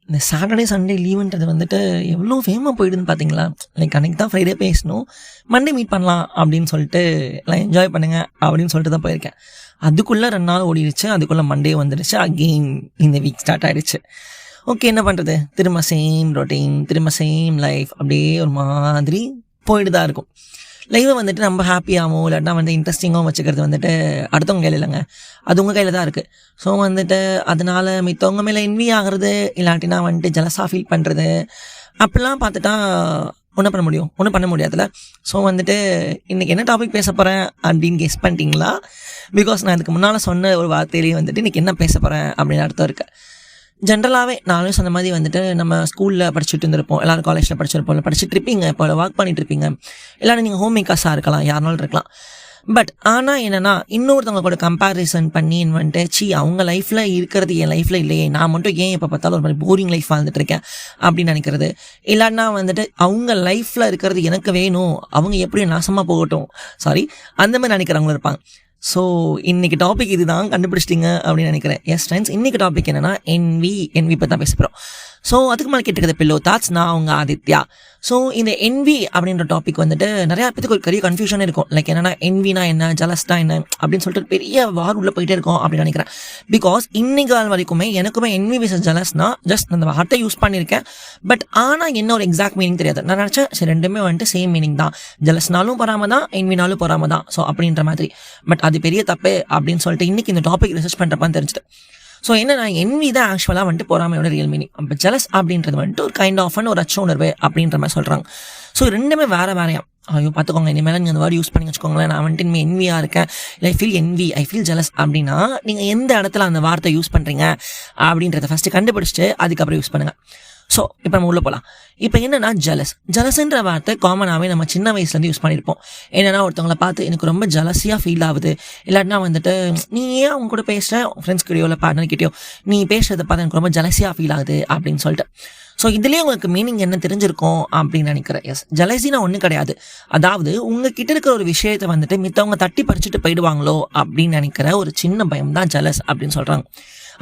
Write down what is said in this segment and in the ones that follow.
இந்த Saturday Sunday லீவுன்றது வந்துட்டு எவ்வளோ ஃபேமாக போயிடுதுன்னு பார்த்தீங்களா. லைக் அன்றைக்கி தான் ஃப்ரைடே பேசணும், மண்டே மீட் பண்ணலாம் அப்படின்னு சொல்லிட்டு எல்லாம் என்ஜாய் பண்ணுங்க அப்படின்னு சொல்லிட்டு தான் போயிருக்கேன். அதுக்குள்ளே 2 நாள் ஓடிடுச்சு, அதுக்குள்ளே மண்டே வந்துடுச்சு, அகெயின் இந்த வீக் ஸ்டார்ட் ஆகிடுச்சு. ஓகே, என்ன பண்ணுறது, திரும்ப சேம் ரொட்டீன், திரும்ப சேம் லைஃப், அப்படியே ஒரு மாதிரி போயிட்டு தான் இருக்கும். லைவை வந்துட்டு நம்ம ஹாப்பியாகவும் இல்லாட்டினா இன்ட்ரெஸ்டிங்காகவும் வச்சுக்கிறது வந்துட்டு அடுத்தவங்க கையில் இல்லைங்க, அது உங்கள் கையில் தான் இருக்குது. ஸோ வந்துட்டு அதனால் மித்தவங்க மேலே என்வி ஆகிறது இல்லாட்டினா ஜலஸாக ஃபீல் பண்ணுறது அப்படிலாம் பார்த்துட்டா ஒன்றும் பண்ண முடியும், ஒன்றும் பண்ண முடியாதுல்ல. ஸோ வந்துட்டு இன்றைக்கி என்ன டாபிக் பேச போகிறேன் அப்படின்னு கெஸ் பண்ணிட்டீங்களா? பிகாஸ் நான் இதுக்கு முன்னால் சொன்ன ஒரு வார்த்தையிலேயே வந்துட்டு இன்றைக்கி என்ன பேச போகிறேன் அப்படின்னு அர்த்தம் இருக்குது. ஜென்ரலாகவே நானும் சொன்ன மாதிரி வந்துட்டு நம்ம ஸ்கூலில் படிச்சுட்டு இருந்திருப்போம், எல்லோரும் காலேஜில் படிச்சிருப்போம், இல்லை படிச்சுட்டு இருப்பீங்க, இப்போ ஒர்க் பண்ணிட்டு இருப்பீங்க, இல்லைன்னா நீங்கள் ஹோம் மேக்கர்ஸாக இருக்கலாம், யாருனாலும் இருக்கலாம். பட் ஆனால் என்னென்னா இன்னொருத்தவங்க கூட கம்பேரிசன் பண்ணி அவங்க லைஃப்பில் இருக்கிறது என் லைஃப்பில் இல்லையே, நான் மட்டும் ஏன் எப்போ பார்த்தாலும் ஒரு மாதிரி போரிங் லைஃப் வாழ்ந்துட்டு இருக்கேன் அப்படின்னு நினைக்கிறது, இல்லைன்னா அவங்க லைஃப்பில் இருக்கிறது எனக்கு வேணும், அவங்க எப்படி நாசமாக போகட்டும், அந்த மாதிரி நினைக்கிறவங்களும் இருப்பாங்க. ஸோ இன்றைக்கி டாபிக் இது தான், கண்டுபிடிச்சிட்டிங்க அப்படின்னு நினைக்கிறேன். எஸ் ஃப்ரெண்ட்ஸ், இன்றைக்கி டாபிக் என்னென்னா என்வி பற்றி தான் பேச போகிறோம். ஸோ அதுக்கு மேலே கேட்டுக்கிறது பில்லோ தாட்ஸ், நான் அவங்க ஆதித்யா. ஸோ இந்த என்வி அப்படின்ற டாபிக் வந்துட்டு நிறையா பேருக்கு ஒரு பெரிய கன்ஃபியூஷன் இருக்கும். லைக் என்னென்னா என்வினா என்ன, ஜலஸ்னா என்ன அப்படின்னு சொல்லிட்டு பெரிய வார் உள்ளே போயிட்டே இருக்கும் அப்படின்னு நினைக்கிறேன். பிகாஸ் இன்னைக்கு கால் வரைக்குமே எனக்குமே என்வி விசஸ் ஜலஸ்னா ஜஸ்ட் அந்த வார்த்தை யூஸ் பண்ணியிருக்கேன். பட் ஆனால் என்ன ஒரு எக்ஸாக்ட் மீனிங் தெரியாது. நான் நினச்சேன் சரி ரெண்டுமே சேம் மீனிங் தான், ஜலஸ்னாலும் பொறாம தான், என்வினாலும் பொறாம தான், ஸோ அப்படின்ற மாதிரி. பட் அது பெரிய தப்பு அப்படின்னு சொல்லிட்டு இன்றைக்கி இந்த டாபிக் ரிசர்ச் பண்ணுறப்பான்னு தெரிஞ்சுது. ஸோ என்னன்னா என்வி தான் ஆக்சுவலாக பொறாமையோட ரியல் மீனிங். அப்போ ஜலஸ் அப்படின்றது ஒரு கைண்ட் ஆஃப் ஒரு அச்ச உணர்வு அப்படின்ற மாதிரி சொல்கிறாங்க. ஸோ ரெண்டுமே வேறு வேறையா. ஐயோ பார்த்துக்கோங்க, இனிமேல் நீங்கள் அந்த வேர்டு யூஸ் பண்ணி வச்சுக்கோங்களேன், நான் இனிமேல் என்வியாக இருக்கேன், இல்லை ஐ ஃபீல் ஜலஸ் அப்படின்னா நீங்கள் எந்த இடத்துல அந்த வார்த்தை யூஸ் பண்ணுறீங்க அப்படின்றத ஃபஸ்ட்டு கண்டுபிடிச்சிட்டு அதுக்கப்புறம் யூஸ் பண்ணுங்கள். ஸோ இப்போ நம்ம உள்ளே போகலாம். இப்போ என்னென்னா ஜலஸ்ன்ற வார்த்தை காமனாகவே நம்ம சின்ன வயசுலேருந்து யூஸ் பண்ணியிருப்போம். என்னென்னா ஒருத்தவங்களை பார்த்து எனக்கு ரொம்ப ஜலஸியாக ஃபீல் ஆகுது, இல்லாட்டினா நீ ஏன் அவங்க கூட பேசுகிற, ஃப்ரெண்ட்ஸ் கிட்டயோ இல்லை பார்ட்னர்கிட்டயோ நீ பேசுகிறத பார்த்து எனக்கு ரொம்ப ஜலஸியாக ஃபீல் ஆகுது அப்படின்னு சொல்லிட்டு. ஸோ இதுலேயே உங்களுக்கு மீனிங் என்ன தெரிஞ்சிருக்கும் அப்படின்னு நினைக்கிறேன். எஸ், ஜலஸினா ஒன்றும் கிடையாது. அதாவது உங்ககிட்ட இருக்கிற ஒரு விஷயத்தை மித்தவங்க தட்டி பறிச்சுட்டு போயிடுவாங்களோ அப்படின்னு நினைக்கிற ஒரு சின்ன பயம் தான் ஜலஸ் அப்படின்னு சொல்கிறாங்க.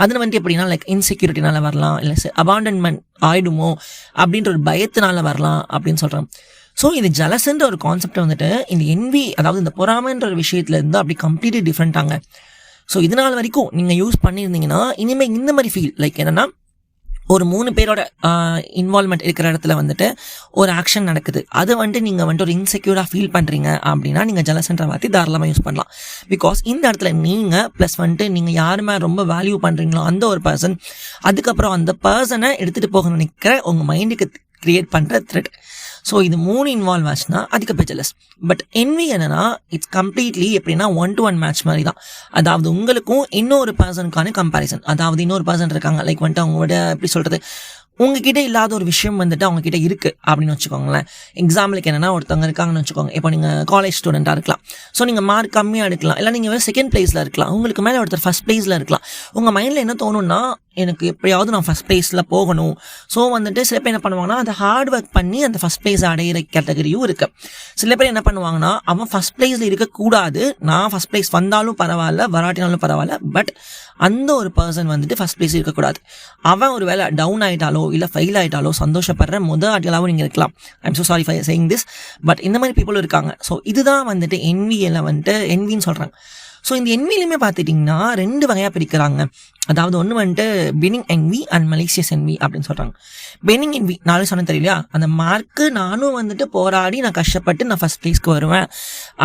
அதில் எப்படின்னா லைக் இன்செக்யூரிட்டினால வரலாம், இல்லை அபாண்டன்மெண்ட் ஆயிடுமோ அப்படின்ற ஒரு பயத்தினால வரலாம் அப்படின்னு சொல்கிறாங்க. ஸோ இது ஜலஸ்ன்ற ஒரு கான்செப்டை இந்த என்வி, அதாவது இந்த பொறாமைன்ற ஒரு விஷயத்துல இருந்து அப்படி கம்ப்ளீட்லி டிஃப்ரெண்ட்டாங்க. ஸோ இதனால் வரைக்கும் நீங்கள் யூஸ் பண்ணியிருந்தீங்கன்னா இனிமேல் இந்த மாதிரி ஃபீல் லைக் என்னென்னா ஒரு 3 பேரோட இன்வால்மெண்ட் இருக்கிற இடத்துல ஒரு ஆக்ஷன் நடக்குது, அது நீங்கள் ஒரு இன்செக்யூராக ஃபீல் பண்ணுறீங்க அப்படின்னா நீங்கள் ஜலஸ்ன்ற வார்த்தை தாராளமாக யூஸ் பண்ணலாம். பிகாஸ் இந்த இடத்துல நீங்கள் ப்ளஸ் நீங்கள் யாருமே ரொம்ப வேல்யூ பண்ணுறீங்களோ அந்த ஒரு பர்சன், அதுக்கப்புறம் அந்த பர்சனை எடுத்துகிட்டு போக நினைக்கிற உங்கள் மைண்டுக்கு கிரியேட் பண்ணுற த்ரெட். ஸோ இது 3 இன்வால்வ் ஆச்சுன்னா அதுக்கு பேர் ஜலஸ். பட் என்வி என்னன்னா இட்ஸ் கம்ப்ளீட்லி எப்படின்னா 1-to-1 மேட்ச் மாதிரி தான். அதாவது உங்களுக்கும் இன்னொரு பர்சனுக்கான கம்பேரிசன். அதாவது இன்னொரு பர்சன் இருக்காங்க, லைக் அவங்களோட எப்படி சொல்கிறது, உங்ககிட்ட இல்லாத ஒரு விஷயம் அவங்க கிட்ட இருக்குது அப்படின்னு வச்சுக்கோங்களேன். எக்ஸாம்பிளுக்கு என்னென்னா ஒருத்தவங்க இருக்காங்கன்னு வச்சுக்கோங்க, இப்போ நீங்கள் காலேஜ் ஸ்டூடெண்ட்டாக இருக்கலாம். ஸோ நீங்கள் மார்க் கம்மியாக எடுக்கலாம், இல்லை நீங்கள் செகண்ட் பிளேஸில் இருக்கலாம், உங்களுக்கு மேலே ஒருத்தர் ஃபஸ்ட் பிளேஸில் இருக்கலாம். உங்கள் மைண்டில் என்ன தோணுன்னா எனக்கு எப்படியாவது நான் ஃபஸ்ட் பிளேஸில் போகணும். ஸோ சில பேர் என்ன பண்ணுவாங்கன்னா அந்த ஹார்ட் ஒர்க் பண்ணி அந்த ஃபஸ்ட் பிளேஸ் அடையிற கேட்டகரியும் இருக்குது. சில பேர் என்ன பண்ணுவாங்கன்னா அவன் ஃபஸ்ட் பிளேஸில் இருக்கக்கூடாது, நான் ஃபஸ்ட் பிளேஸ் வந்தாலும் பரவாயில்ல வராட்டினாலும் பரவாயில்ல, பட் அந்த ஒரு பர்சன் ஃபஸ்ட் பிளேஸ் இருக்கக்கூடாது. அவன் ஒரு வேலை டவுன் ஆகிட்டாலோ இல்லை ஃபெயில் ஆகிட்டாலோ சந்தோஷப்படுற ஆட்டிகளாகவும் நீங்கள் இருக்கலாம். I'm so sorry for saying this, but இந்த மாதிரி பீப்புளும் இருக்காங்க. ஸோ இதுதான் என்வியில் என்வின்னு சொல்கிறாங்க. ஸோ இந்த என்விலையுமே பார்த்துட்டிங்கன்னா 2 வகையாக பிரிக்கிறாங்க. அதாவது ஒன்று பெனிங் என்வி அண்ட் மலேசியஸ் என்வி அப்படின்னு சொல்கிறாங்க. பெனிங் என்வி நானும் சொன்ன தெரியலையா, அந்த மார்க்கு நானும் போராடி நான் கஷ்டப்பட்டு நான் ஃபஸ்ட் பிளேஸ்க்கு வருவேன்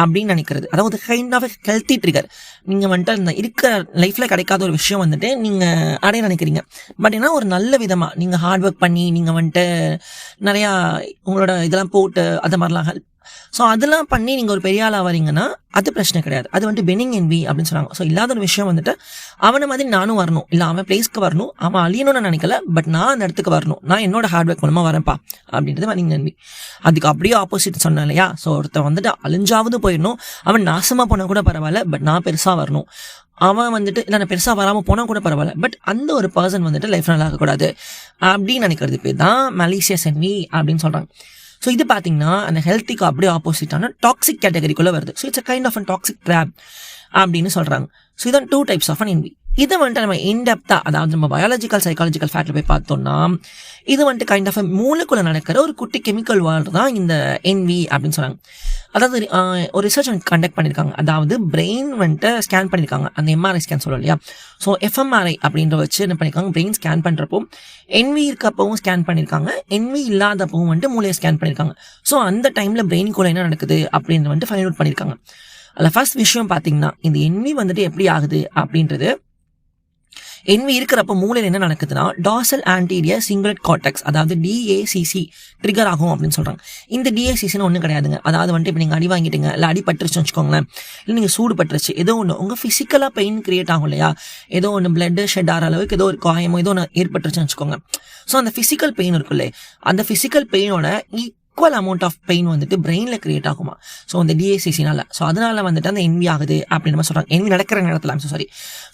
அப்படின்னு நினைக்கிறது. அதாவது கைண்ட் ஆஃப் ஹெல்த்தி ட்ரிகர். நீங்கள் அந்த இருக்கிற லைஃப்பில் கிடைக்காத ஒரு விஷயம் நீங்கள் அடைய நினைக்கிறீங்க. பட் ஏன்னா ஒரு நல்ல விதமாக நீங்கள் ஹார்ட் ஒர்க் பண்ணி நீங்கள் நிறையா உங்களோட இதெல்லாம் போட்டு அது மாதிரிலாம் ஹெல்ப், ஸோ அதெல்லாம் பண்ணி நீங்கள் ஒரு பெரிய ஆளாக வரீங்கன்னா அது பிரச்சனை கிடையாது. அது பெனிங் என்வி அப்படின்னு சொன்னாங்க. ஸோ இல்லாத ஒரு விஷயம் அவனை மாதிரி நானும் வரணும், இல்லை அவன் பிளேஸ்க்கு வரணும், அவன் அழியணும்னு நினைக்கல, பட் நான் அந்த இடத்துக்கு வரணும், நான் என்னோட ஹார்ட் ஒர்க் மூலமாக வரேன்ப்பா அப்படின்றது பெனிங் என்வி. அதுக்கு அப்படியே ஆப்போசிட் சொன்னேன் இல்லையா. ஸோ ஒருத்தன் அழிஞ்சாவது போயிடணும், அவன் நாசமாக போனால் கூட பரவாயில்ல, பட் நான் பெருசாக வரணும். அவன் இல்லை நான் பெருசாக வராமல் போனால் கூட பரவாயில்ல, பட் அந்த ஒரு பர்சன் லைஃப் நல்லா இருக்கக்கூடாது அப்படின்னு நினைக்கிறது பேர் தான் மலேசியஸ் என்வி அப்படின்னு சொல்கிறாங்க. ஸோ இது பார்த்தீங்கன்னா அந்த ஹெல்த்திக்கு அப்படியே ஆப்போசிட்டான டாக்ஸிக் கேட்டகரிக்குள்ளே வருது. So it's a kind of an toxic trap அப்படின்னு சொல்கிறாங்க. ஸோ இதான் 2 டைப்ஸ் ஆஃப் அன் என்வி. இதை வந்துட்டு நம்ம இன்டெப்த்தாக, அதாவது நம்ம பயாலஜிக்கல் சைக்காலஜிக்கல் ஃபேக்டில் போய் பார்த்தோம்னா இது வந்துட்டு கைண்ட் ஆஃப் மூளைக்குள்ளே நடக்கிற ஒரு குட்டி கெமிக்கல் வேர்ல்டு தான் இந்த என்வி அப்படின்னு சொன்னாங்க. அதாவது ஒரு ரிசர்ச் கண்டக்ட் பண்ணியிருக்காங்க. அதாவது பிரெயின் வந்துட்டு ஸ்கேன் பண்ணியிருக்காங்க, அந்த எம்ஆர்ஐ ஸ்கேன் சொல்லுவோம் இல்லையா. ஸோ எஃப்எம்ஆர்ஐ அப்படின்ற வச்சு என்ன பண்ணியிருக்காங்க, பிரெயின் ஸ்கேன் பண்ணுறப்போ என்வி இருக்கப்பவும் ஸ்கேன் பண்ணியிருக்காங்க, என்வி இல்லாதப்பவும் வந்துட்டு மூளையை ஸ்கேன் பண்ணியிருக்காங்க. ஸோ அந்த டைமில் பிரெயினுக்குள்ளே என்ன நடக்குது அப்படின்னு வந்துட்டு ஃபைண்ட் அவுட் பண்ணியிருக்காங்க. அதில் ஃபர்ஸ்ட் விஷயம் பார்த்தீங்கன்னா இந்த என்வி வந்துட்டு எப்படி ஆகுது அப்படின்றது, என்வி இருக்கிறப்ப மூளையில் என்ன நடக்குதுன்னா டார்சல் ஆன்டீரியர் சிங்குலேட் கார்டெக்ஸ், அதாவது டிஏசிசி ட்ரிகர் ஆகும் அப்படின்னு சொல்கிறாங்க. இந்த டிஏசிசின்னு ஒன்றும் கிடையாதுங்க. அதாவது வந்துட்டு இப்போ நீங்கள் அடி வாங்கிட்டீங்க, இல்லை அடி பட்டுருச்சுன்னு வச்சுக்கோங்களேன், இல்லை நீங்கள் சூடு பட்டுருச்சு, ஏதோ ஒன்று உங்கள் ஃபிசிக்கலாக பெயின் கிரியேட் ஆகும் இல்லையா, ஏதோ ஒன்று பிளட்டு ஷெட் ஆகிற அளவுக்கு ஏதோ ஒரு காயமோ ஏதோ ஒன்று ஏற்பட்டுருச்சுன்னு வச்சுக்கோங்க. ஸோ அந்த ஃபிசிக்கல் பெயின் இருக்குல்லே, அந்த ஃபிசிக்கல் பெயினோட ஈக்குவல் அமௌண்ட் ஆஃப் பெயின் வந்துட்டு பிரெயினில் கிரியேட் ஆகுமா. ஸோ அந்த டிஏசிசினால, ஸோ அதனால வந்துட்டு அந்த என்வி ஆகுது அப்படின்னு நம்ம சொல்கிறாங்க. என்வி நடக்கிற நேரத்தில் சாரி.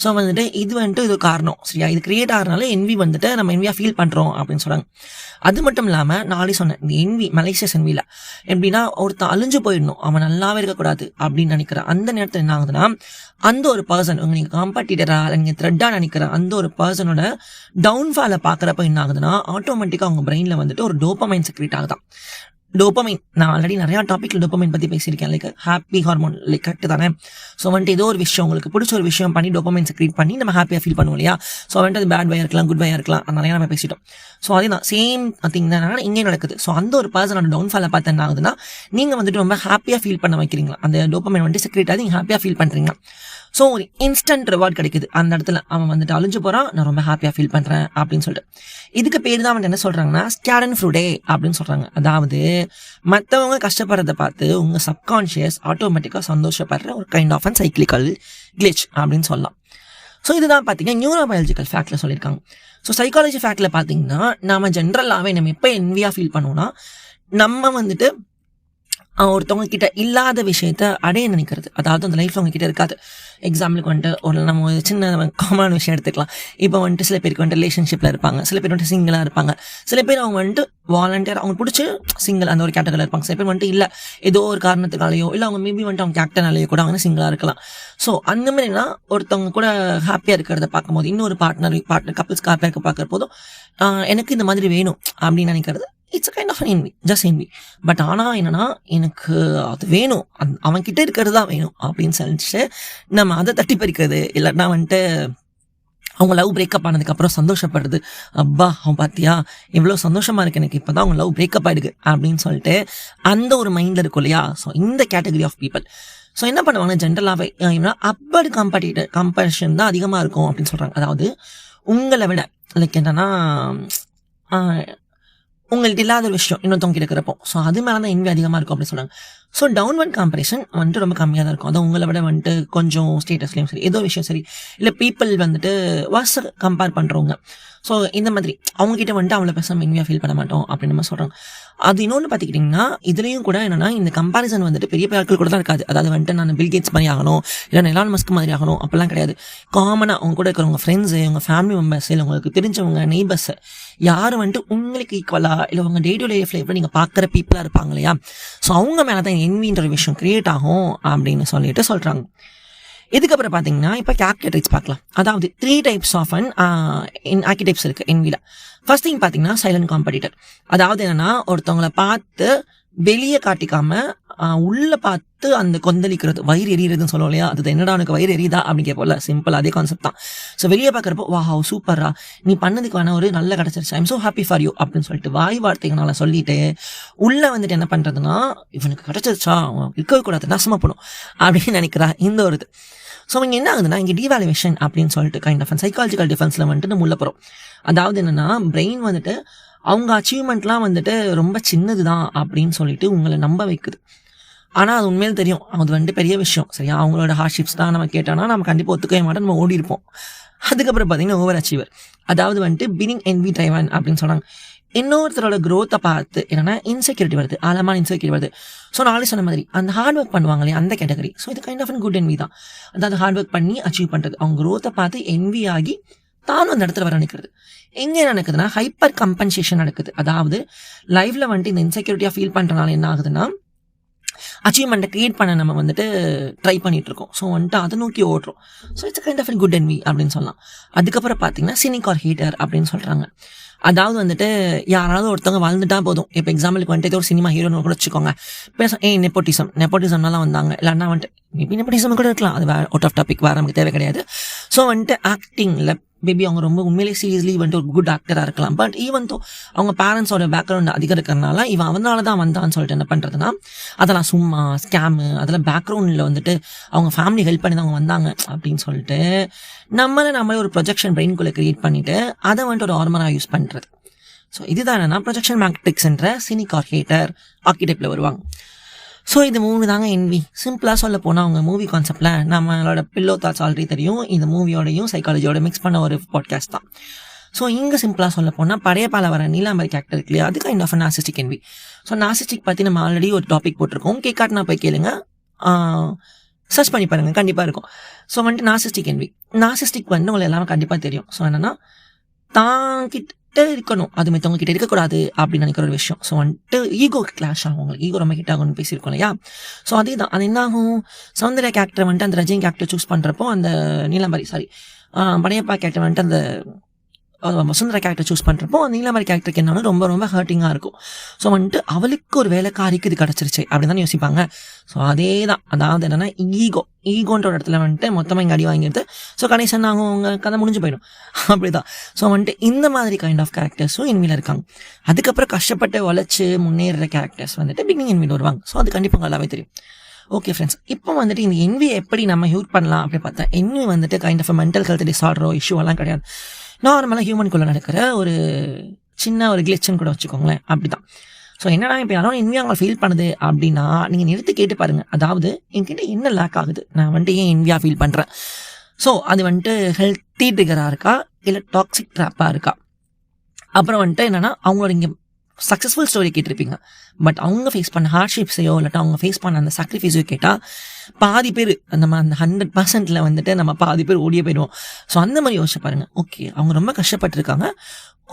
ஸோ வந்துட்டு இது வந்துட்டு இது காரணம் சரியா, இது கிரியேட் ஆகிறனால என்வி வந்துட்டு நம்ம என்வியாக ஃபீல் பண்ணுறோம் அப்படின்னு சொல்கிறாங்க. அது மட்டும் இல்லாமல் நாளை சொன்னேன், இந்த என்வி மலேசியஸ் என்வியில் எப்படின்னா ஒருத்தன் அழிஞ்சு போயிடணும், அவன் நல்லாவே இருக்கக்கூடாது அப்படின்னு நினைக்கிறேன். அந்த நேரத்தில் என்ன ஆகுதுன்னா அந்த ஒரு பர்சன் நீங்கள் காம்படிட்டராக இல்லை நீங்கள் த்ரெட்டாக நினைக்கிற அந்த ஒரு பர்சனோட டவுன்ஃபாலை பார்க்குறப்ப என்ன ஆகுதுன்னா ஆட்டோமேட்டிக்காக அவங்க பிரெயினில் வந்துட்டு ஒரு டோபமைன் செக்ரேட் ஆகுதான். டோபமைன், நான் ஆல்ரெடி நிறையா டாபிக்ல டோபமைன் பற்றி பேசியிருக்கேன். Like happy hormone, like correct தானே. ஸோ வந்துட்டு ஏதோ ஒரு விஷயம் உங்களுக்கு பிடிச்ச ஒரு விஷயம் பண்ணி டோபமைன் செக்ரேட் பண்ணி நம்ம ஹாப்பியாக ஃபீல் பண்ணுவோம் இல்லையா. ஸோ வந்துட்டு அது பேட் வயாக இருக்கலாம், குட் வயாக இருக்கலாம், நிறையா நம்ம பேசிட்டோம். ஸோ அதே தான் சேம் திங் தான் இங்கே நடக்குது. ஸோ அந்த ஒரு பர்சனோட டவுன்ஃபாலை பார்த்து என்ன ஆகுதுன்னா நீங்கள் வந்துட்டு ரொம்ப ஹாப்பியாக ஃபீல் பண்ண வைக்கிறீங்களா, அந்த டோபமைன் வந்துட்டு செக்ரேட் ஆகி நீங்கள் ஹாப்பியாக ஃபீல் பண்ணுறீங்க. ஸோ ஒரு இன்ஸ்டன்ட் ரிவார்ட் கிடைக்குது அந்த இடத்துல. அவன் வந்துட்டு அழிஞ்சு போகிறான், நான் ரொம்ப ஹாப்பியாக ஃபீல் பண்ணுறேன் அப்படின்னு சொல்லிட்டு. இதுக்கு பேர் தான் வந்து என்ன சொல்கிறாங்கன்னா ஸ்கேடன் ஃப்ரூடே அப்படின்னு சொல்கிறாங்க. அதாவது மற்றவங்க கஷ்டப்படுறதை பார்த்து உங்கள் சப்கான்ஷியஸ் ஆட்டோமேட்டிக்காக சந்தோஷப்படுற ஒரு கைண்ட் ஆஃப் அண்ட் சைக்கிளிக்கல் கிளிச் அப்படின்னு சொல்லலாம். ஸோ இதுதான் பார்த்தீங்கன்னா நியூரோபயாலஜிக்கல் ஃபேக்டில் சொல்லியிருக்காங்க. ஸோ சைக்காலஜி ஃபேக்டில் பார்த்தீங்கன்னா நம்ம ஜென்ரலாகவே நம்ம எப்போ என்வியாக ஃபீல் பண்ணுவோம்னா நம்ம வந்துட்டு ஒருத்தவங்க கிட்ட இல்லாத விஷயத்த அடைய நினைக்கிறது, அதாவது அந்த லைஃப்ல அவங்க கிட்ட இருக்காது. எக்ஸாம்பிளுக்கு வந்துட்டு ஒரு நம்ம சின்ன காமனான விஷயம் எடுத்துக்கலாம். இப்போ வந்துட்டு சில பேருக்கு வந்துட்டு ரிலேஷன்ஷிப்பில் இருப்பாங்க, சில பேர் வந்துட்டு சிங்கிளாக இருப்பாங்க, சில பேர் அவங்க வந்துட்டு வாலண்டியர் அவங்க பிடிச்சி சிங்கிள் அந்த ஒரு கேட்டகரியில் இருப்பாங்க. சில பேர் வந்துட்டு இல்லை ஏதோ ஒரு காரணத்துக்காலையோ இல்லை அவங்க மேபி வந்துட்டு அவங்க கேரக்டர்னாலேயோ கூட அவங்க சிங்கிளாக இருக்கலாம். ஸோ அந்த மாதிரினா ஒருத்தவங்க கூட ஹாப்பியாக இருக்கிறத பார்க்கும்போது இன்னொரு பார்ட்னர் கப்பிள்ஸ்க்கு ஹாப்பியாக இருக்க பார்க்குற போதும் எனக்கு இந்த மாதிரி வேணும் அப்படின்னு நினைக்கிறது it's a kind of envy, just envy. But ஆனால் என்னன்னா எனக்கு அது வேணும், அவன் கிட்ட இருக்கிறது தான் வேணும் அப்படின்னு சொல்லிட்டு நம்ம அதை தட்டி பறிக்கிறது, இல்லைன்னா வந்துட்டு அவங்க லவ் பிரேக்கப் ஆனதுக்கப்புறம் சந்தோஷப்படுறது, அப்பா அவன் பார்த்தியா இவ்வளோ சந்தோஷமாக இருக்கு எனக்கு இப்போ தான் அவங்க லவ் பிரேக்கப் ஆகிடுது அப்படின்னு சொல்லிட்டு அந்த ஒரு மைண்டில் இருக்கும் இல்லையா. ஸோ இந்த கேட்டகரி ஆஃப் பீப்புள் ஸோ என்ன பண்ணுவாங்க ஜென்ரலாகவே அப்படி கம்பேரிஷன் தான் அதிகமாக இருக்கும் அப்படின்னு சொல்கிறாங்க. அதாவது உங்களை விட லைக் என்னன்னா உங்கள்கிட்ட இல்லாத ஒரு விஷயம் இன்னொருத்தவங்க இருக்கிறப்போ ஸோ அது மேலே தான் என்வி அதிகமாக இருக்கும் அப்படின்னு சொல்கிறாங்க. ஸோ டவுன்வர்ட் கம்பேரிசன் வந்துட்டு ரொம்ப கம்மியாக தான் இருக்கும். அதான் உங்களை விட வந்துட்டு கொஞ்சம் ஸ்டேட்டஸ்லையும் சரி ஏதோ விஷயம் சரி இல்லை பீப்புள் வந்துட்டு வாட்ஸ் கம்பேர் பண்ணுறவங்க. ஸோ இந்த மாதிரி அவங்ககிட்ட வந்துட்டு அவளை பேசாமல் என்வியாக ஃபீல் பண்ண மாட்டோம் அப்படின்னு நம்ம சொல்கிறாங்க. அது இன்னொன்று பார்த்துக்கிட்டிங்கன்னா இதுலேயும் கூட என்னென்னா இந்த கம்பேரிசன் வந்துட்டு பெரிய ஆட்கள் கூட தான் இருக்காது. அதாவது வந்துட்டு நான் பில் கேட்ஸ் மாதிரி ஆகணும் இல்லை எலான் மஸ்க் மாதிரி ஆகணும் அப்படிலாம் கிடையாது. காமனாக அவங்க கூட இருக்கிறவங்க ஃப்ரெண்ட்ஸு, உங்கள் ஃபேமிலி மெம்பர்ஸ், இல்லை உங்களுக்கு தெரிஞ்சவங்க நெய்பர்ஸ் யார் வந்துட்டு உங்களுக்கு ஈக்குவலாக இல்லை உங்கள் டே டு டே லைஃப்ல எப்படி நீங்கள் பார்க்குற பீப்புளாக இருப்பாங்க இல்லையா. ஸோ அவங்க மேலே தான் என்வின்ற விஷயம் கிரியேட் ஆகும் அப்படின்னு சொல்லிட்டு சொல்கிறாங்க. இதுக்கப்புறம் பார்த்தீங்கன்னா இப்போ ஆர்க்கிடைப்ஸ் பார்க்கலாம். அதாவது 3 டைப்ஸ் ஆஃப் ஆர்க்கிடைப்ஸ் இருக்குது என்வியில். ஃபர்ஸ்ட் திங் பார்த்தீங்கன்னா சைலண்ட் காம்படிட்டர். அதாவது என்னன்னா ஒருத்தவங்களை பார்த்து வெளியே காட்டிக்காம உள்ள பார்த்து அந்த கொந்தளிக்கிறது, வயிறு எரியுறதுன்னு சொல்லுவோம் இல்லையா. அது என்னடா உனக்கு வயிறு எரியுதா அப்படின்னு கேட்போம்ல, சிம்பிள் அதே கான்செப்ட் தான். ஸோ வெளியே பார்க்குறப்போ வா சூப்பரா நீ பண்ணதுக்கு வேணா ஒரு நல்ல கிடச்சிருச்சு, I'm so happy for you அப்படின்னு சொல்லிட்டு வாய் வார்த்தைகளால் சொல்லிட்டு உள்ள வந்துட்டு என்ன பண்ணுறதுன்னா இவனுக்கு கிடச்சிருச்சா இருக்கவே கூடாது நாசமாக போகணும் அப்படின்னு நினைக்கிறா இந்த ஒரு இது. ஸோ இங்கே என்ன ஆகுதுன்னா இங்கே டிவாலுவேஷன் அப்படின்னு சொல்லிட்டு கைண்ட் ஆஃப் சைக்காலஜிக்கல் டிஃபென்ஸில் வந்துட்டு நம்ம உள்ள போகிறோம். அதாவது என்னென்னா பிரெயின் வந்துட்டு அவங்க அச்சீவ்மெண்ட்லாம் வந்துட்டு ரொம்ப சின்னது தான் அப்படின்னு சொல்லிட்டு உங்களை நம்ப வைக்குது. ஆனால் அது உண்மையில தெரியும் அது வந்துட்டு பெரிய விஷயம் சரியா. அவங்களோட ஹார்ட்ஷிப்ஸ் தான் நம்ம கேட்டோம்னா நம்ம கண்டிப்பாக ஒத்துக்கவே மாட்டோம், நம்ம ஓடி இருப்போம். அதுக்கப்புறம் பார்த்தீங்கன்னா ஓவர் அச்சீவர். அதாவது வந்துட்டு பினிங் என்வி ட்ரைவன் அப்படின்னு சொன்னாங்க. இன்னொருத்தரோட க்ரோத்தை பார்த்து என்னன்னா இன்செக்யூரிட்டி வருது, ஆழமான இன்செக்யூரிட்டி வருது. ஸோ நாளை சொன்ன மாதிரி அந்த ஹார்ட் ஒர்க் பண்ணுவாங்களே அந்த கேட்டகரி. ஸோ இது கைண்ட் ஆஃப் குட் என்வி தான். அதாவது ஹார்ட் ஒர்க் பண்ணி அச்சீவ் பண்ணுறது, அவங்க க்ரோத்தை பார்த்து என்வி ஆகி தானும் அந்த இடத்துல வர நினைக்கிறது. எங்கே நடக்குதுன்னா ஹைப்பர் கம்பன்சேஷன் நடக்குது. அதாவது லைஃப்ல வந்துட்டு இந்த இன்செக்யூரிட்டியாக ஃபீல் பண்ணுறதுனால என்ன ஆகுதுன்னா அச்சீவ்மெண்ட்டை க்ரியேட் பண்ண நம்ம வந்துட்டு ட்ரை பண்ணிகிட்ருக்கோம். ஸோ வந்துட்டு அதை நோக்கி ஓடுறோம். So it's kind of a good envy அப்படின்னு சொல்லலாம். அதுக்கப்புறம் பார்த்தீங்கன்னா சினிக் ஆர் ஹேட்டர் அப்படின்னு சொல்கிறாங்க. அதாவது வந்துட்டு யாராவது ஒருத்தவங்க வாழ்ந்துட்டா போதும். இப்போ எக்ஸாம்பிளுக்கு வந்துட்டு ஒரு சினிமா ஹீரோன்னு கூட வச்சுக்கோங்க. பேச நெப்போட்டிசம்னாலாம் வந்தாங்க. இல்லைன்னா வந்துட்டு மேபி நெப்போட்டிசம் கூட இருக்கலாம். அது அவுட் ஆஃப் டாபிக், வேறு நமக்கு தேவை கிடையாது. ஸோ வந்துட்டு ஆக்டிங்கில் மேபி அவங்க ரொம்ப உண்மையிலே சீரியஸ்லி வந்துட்டு ஒரு குட் ஆக்டராக இருக்கலாம். பட் ஈவன் தோ அவங்க பேரண்ட்ஸோட பேக்ரவுண்ட் அதிகம் இருக்கிறனால இவன் அவனால தான் வந்தான்னு சொல்லிட்டு என்ன பண்ணுறதுன்னா, அதெல்லாம் சும்மா ஸ்கேமு, அதெல்லாம் பேக்ரவுண்டில் வந்துட்டு அவங்க ஃபேமிலி ஹெல்ப் பண்ணி தான் அவங்க வந்தாங்க அப்படின்னு சொல்லிட்டு நம்மளே ஒரு ப்ரொஜெக்ஷன் பிரெயின்குள்ளே க்ரியேட் பண்ணிவிட்டு அதை வந்துட்டு ஒரு ஆர்மராக யூஸ் பண்ணுறது. ஸோ இதுதான் என்னென்னா ப்ரொஜெக்ஷன் மேட்ரிக்ஸ்ன்ற சினிக் ஆர் ஹேட்டர் ஆர்கிடெக்டில் வருவாங்க. ஸோ இது 3 தாங்க என்வி. சிம்பிளாக சொல்ல போனால் அவங்க மூவி கான்செப்டில் நம்மளோட பில்லோ தாட்ஸ் ஆல்ரெடி தெரியும். இந்த மூவியோடையும் சைக்காலஜியோட மிக்ஸ் பண்ண ஒரு பாட்காஸ்ட் தான். ஸோ இங்கே சிம்பிளாக சொல்ல போனால் படையப்பால வர நீலாம்பரி கேரக்டர் இருக்கு இல்லையா, அது kind of narcissistic envy. So narcissistic பற்றி நம்ம ஆல்ரெடி ஒரு டாபிக் போட்டிருக்கோம். கேட்காட்டினா போய் கேளுங்க, சர்ச் பண்ணி பாருங்கள், கண்டிப்பாக இருக்கும். ஸோ வந்துட்டு நார்சிஸ்டிக் என்வி. நார்சிஸ்டிக் வந்து உங்களுக்கு எல்லாமே கண்டிப்பாக தெரியும். ஸோ என்னென்னா தாங்கிட்ட இருக்கணும், அது மற்றவங்க கிட்ட இருக்கக்கூடாது அப்படின்னு நினைக்கிற ஒரு விஷயம். ஸோ வந்துட்டு ஈகோ கிளாஷ் ஆகும், உங்களுக்கு ஈகோ ரொம்ப ஹிட் ஆகும்னு பேசியிருக்கோம் இல்லையா. ஸோ அதே தான். அது என்ன ஆகும், சௌந்தர்யா கேரக்டர் வந்துட்டு அந்த ரஜினி கேரக்டர் சூஸ் பண்ணுறப்போ அந்த நீலாம்பரி படையப்பா கேரக்டர் வந்துட்டு அந்த வசுந்தரா கேரக்டர் சூஸ் பண்ணுறப்போ அந்த நீலாம்பரி கேரக்டருக்கு என்னன்னா ரொம்ப ரொம்ப ஹர்ட்டிங்காக இருக்கும். ஸோ வந்துட்டு அவளுக்கு ஒரு வேலைக்காரிக்கு இது கிடச்சிருச்சு அப்படின்னு தான் யோசிப்பாங்க. ஸோ அதே தான். அதாவது என்னென்னா ஈகோன்ற ஒரு இடத்துல வந்துட்டு மொத்தமாக இங்கே அடி வாங்கிடுது. ஸோ கடைசியாக நாங்கள் அவங்க கதை முடிஞ்சு போயிடும், அப்படி தான். ஸோ வந்துட்டு இந்த மாதிரி கைண்ட் ஆஃப் கேரக்டர்ஸும் என்வியில் இருக்காங்க. அதுக்கப்புறம் கஷ்டப்பட்டு உழைச்சி முன்னேறுற கேரக்டர்ஸ் வந்துட்டு பிகினிங் என்வியில் வருவாங்க. ஸோ அது கண்டிப்பாக நல்லாவே தெரியும். ஓகே ஃப்ரெண்ட்ஸ், இப்போ வந்துட்டு இந்த என்வி எப்படி நம்ம யூஸ் பண்ணலாம் அப்படி பார்த்தா, என்வி வந்துட்டு கைண்ட் ஆஃப் மென்டல் ஹெல்த் டிஸார்டரோ இஷ்யூவெல்லாம் கிடையாது. நார்மலாக ஹியூமனுக்குள்ளே நடக்கிற ஒரு சின்ன ஒரு கிளிச்சுன்னு கூட வச்சுக்கோங்களேன், அப்படி தான். ஸோ என்னன்னா இப்போ யாரும் என்வி அவங்க ஃபீல் பண்ணுது அப்படின்னா நீங்கள் நிறுத்தி கேட்டு பாருங்கள். அதாவது என்கிட்ட என்ன லேக் ஆகுது, நான் வந்துட்டு ஏன் என்வியாக ஃபீல் பண்ணுறேன். ஸோ அது வந்துட்டு ஹெல்த்தி ட்ரிகராக இருக்கா இல்லை டாக்ஸிக் ட்ராப்பாக இருக்கா. அப்புறம் வந்துட்டு என்னென்னா அவங்களோட இங்கே சக்ஸஸ்ஃபுல் ஸ்டோரி கேட்டிருப்பீங்க. பட் அவங்க ஃபேஸ் பண்ண ஹார்ட்ஷிப்ஸையோ இல்லாட்டா அவங்க ஃபேஸ் பண்ண அந்த சாக்ரிஃபைஸையோ கேட்டால் பாதி பேர் அந்த 100% வந்துட்டு நம்ம பாதி பேர் ஓடியே போயிடுவோம். ஸோ அந்த மாதிரி யோசிச்சு பாருங்கள். ஓகே, அவங்க ரொம்ப கஷ்டப்பட்டுருக்காங்க,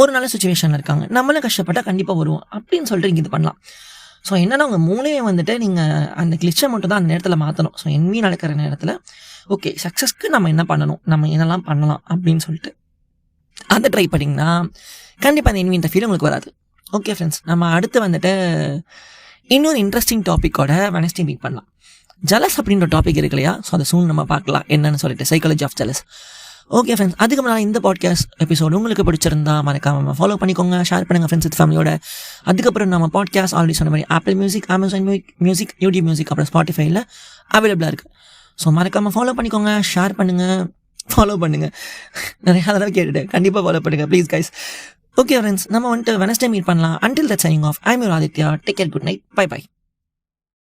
ஒரு நல்ல சுச்சுவேஷனில் இருக்காங்க, நம்மளும் கஷ்டப்பட்டால் கண்டிப்பாக வருவோம் அப்படின்னு சொல்லிட்டு நீங்கள் இது பண்ணலாம். ஸோ என்னென்னா உங்கள் மூளையை வந்துட்டு நீங்கள் அந்த கிளிச்சை மட்டும் தான் அந்த நேரத்தில் மாற்றணும். ஸோ என்வி நடக்கிற நேரத்தில் ஓகே சக்ஸஸ்க்கு நம்ம என்ன பண்ணணும், நம்ம என்னெல்லாம் பண்ணலாம் அப்படின்னு சொல்லிட்டு அதை ட்ரை பண்ணிங்கன்னா கண்டிப்பாக அந்த என்வின்ற ஃபீல் உங்களுக்கு வராது. ஓகே ஃப்ரெண்ட்ஸ், நம்ம அடுத்து வந்துட்டு இன்னொரு இன்ட்ரெஸ்டிங் டாப்பிக்கோட வெனஸ்டே மீட் பண்ணலாம். ஜலஸ் அப்படின்ற டாபிக் இருக்கு இல்லையா, ஸோ அதை சூன் நம்ம பார்க்கலாம் என்னன்னு சொல்லிட்டு, psychology of jealous. Okay friends, அதுக்கு முன்னாடி இந்த பாட்காஸ்ட் எபிசோடு உங்களுக்கு பிடிச்சிருந்தா மறக்காம ஃபாலோ பண்ணிக்கோங்க, ஷேர் பண்ணுங்கள் ஃப்ரெண்ட்ஸ் வித் ஃபேமிலியோட. அதுக்கப்புறம் நம்ம பாட்காஸ்ட் ஆல்ரெடி சொன்ன மாதிரி apple music, Amazon music, YouTube music, அப்புறம் ஸ்பாட்டிஃபைல அவைலபிளாக இருக்குது. ஸோ மறக்காமல் ஃபாலோ பண்ணிக்கோங்க, ஷேர் பண்ணுங்கள், ஃபாலோ பண்ணுங்கள். நிறையா தடவை கேட்டுட்டு கண்டிப்பாக ஃபாலோ பண்ணுங்கள் ப்ளீஸ் கைஸ். ஓகே ஃப்ரெண்ட்ஸ், நம்ம வந்துட்டு வெனஸ்டே மீட் பண்ணலாம். Until that signing off, I am your Aditya. Take care, good night, bye by.